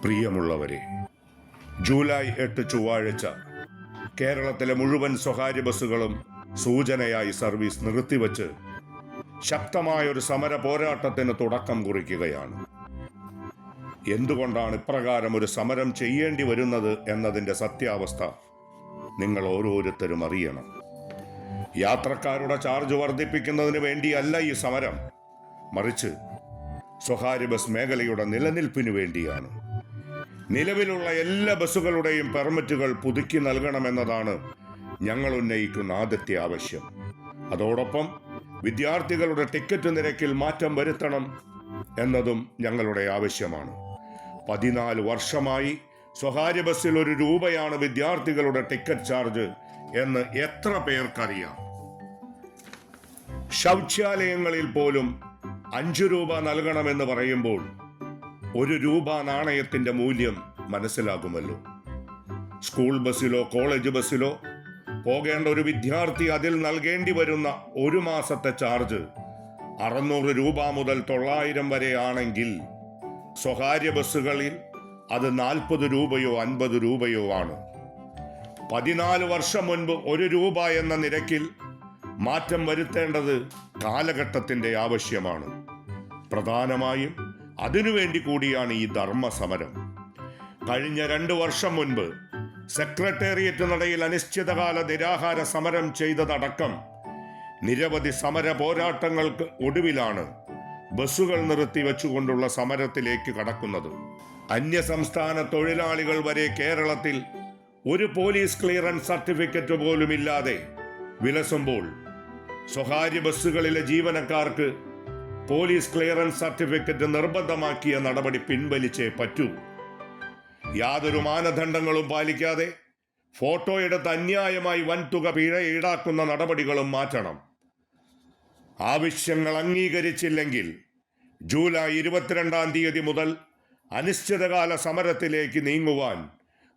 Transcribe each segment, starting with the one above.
പ്രിയമുള്ളവരെ, ജൂലൈ 8 ചൊവ്വാഴ്ച കേരളത്തിലെ മുഴുവൻ സ്വകാര്യ ബസ്സുകളും സൂചനയായി സർവീസ് നിർത്തിവച്ച് ശക്തമായൊരു സമര പോരാട്ടത്തിന് തുടക്കം കുറിക്കുകയാണ്. എന്തുകൊണ്ടാണ് ഇപ്രകാരം ഒരു സമരം ചെയ്യേണ്ടി വരുന്നത് എന്നതിൻ്റെ സത്യാവസ്ഥ നിങ്ങൾ ഓരോരുത്തരും അറിയണം. യാത്രക്കാരുടെ ചാർജ് വർദ്ധിപ്പിക്കുന്നതിന് വേണ്ടിയല്ല ഈ സമരം, മറിച്ച് സ്വകാര്യ ബസ് മേഖലയുടെ നിലനിൽപ്പിനു വേണ്ടിയാണ്. നിലവിലുള്ള എല്ലാ ബസ്സുകളുടെയും പെർമിറ്റുകൾ പുതുക്കി നൽകണമെന്നതാണ് ഞങ്ങൾ ഉന്നയിക്കുന്ന ആദ്യത്തെ ആവശ്യം. അതോടൊപ്പം വിദ്യാർത്ഥികളുടെ ടിക്കറ്റ് നിരക്കിൽ മാറ്റം വരുത്തണം എന്നതും ഞങ്ങളുടെ ആവശ്യമാണ്. 14 വർഷമായി സ്വകാര്യ ബസ്സിൽ 1 രൂപയാണ് വിദ്യാർത്ഥികളുടെ ടിക്കറ്റ് ചാർജ് എന്ന് എത്ര പേർക്കറിയാം? ശൗചാലയങ്ങളിൽ പോലും 5 രൂപ നൽകണമെന്ന് പറയുമ്പോൾ 1 രൂപ നാണയത്തിന്റെ മൂല്യം മനസ്സിലാകുമല്ലോ. സ്കൂൾ ബസ്സിലോ കോളേജ് ബസ്സിലോ പോകേണ്ട ഒരു വിദ്യാർത്ഥി അതിൽ നൽകേണ്ടി വരുന്ന 1 മാസത്തെ ചാർജ് 600 രൂപ മുതൽ 900 വരെ ആണെങ്കിൽ സ്വകാര്യ ബസ്സുകളിൽ അത് 40 രൂപയോ 50 രൂപയോ ആണ്. 14 വർഷം മുൻപ് 1 രൂപ എന്ന നിരക്കിൽ മാറ്റം വരുത്തേണ്ടത് കാലഘട്ടത്തിന്റെ ആവശ്യമാണ്. പ്രധാനമായും അതിനുവേണ്ടി കൂടിയാണ് ഈ ധർമ്മ സമരം. കഴിഞ്ഞ 2 വർഷം മുൻപ് സെക്രട്ടേറിയറ്റ് നടയിൽ അനിശ്ചിതകാല നിരാഹാര സമരം ചെയ്തതടക്കം നിരവധി സമര പോരാട്ടങ്ങൾക്ക് ഒടുവിലാണ് ബസ്സുകൾ നിർത്തിവെച്ചുകൊണ്ടുള്ള സമരത്തിലേക്ക് കടക്കുന്നത്. അന്യസംസ്ഥാന തൊഴിലാളികൾ വരെ കേരളത്തിൽ ഒരു പോലീസ് ക്ലിയറൻസ് സർട്ടിഫിക്കറ്റ് പോലും ഇല്ലാതെ വിലസുമ്പോൾ സ്വകാര്യ ബസ്സുകളിലെ ജീവനക്കാർക്ക് പോലീസ് ക്ലിയറൻസ് സർട്ടിഫിക്കറ്റ് നിർബന്ധമാക്കിയ നടപടി പിൻവലിച്ചേ പറ്റൂ. യാതൊരു മാനദണ്ഡങ്ങളും പാലിക്കാതെ ഫോട്ടോ എടുത്ത് അന്യായമായി വൻതുക പിഴ ഈടാക്കുന്ന നടപടികളും മാറ്റണം. ആവശ്യങ്ങൾ അംഗീകരിച്ചില്ലെങ്കിൽ ജൂലൈ 22-ാം തീയതി മുതൽ അനിശ്ചിതകാല സമരത്തിലേക്ക് നീങ്ങുവാൻ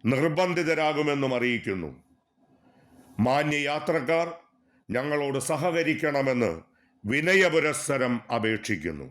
നിർബന്ധിതരാകുമെന്നും അറിയിക്കുന്നു. മാന്യ യാത്രക്കാർ ഞങ്ങളോട് സഹകരിക്കണമെന്ന് വിനയപുരസ്സരം അപേക്ഷിക്കുന്നു.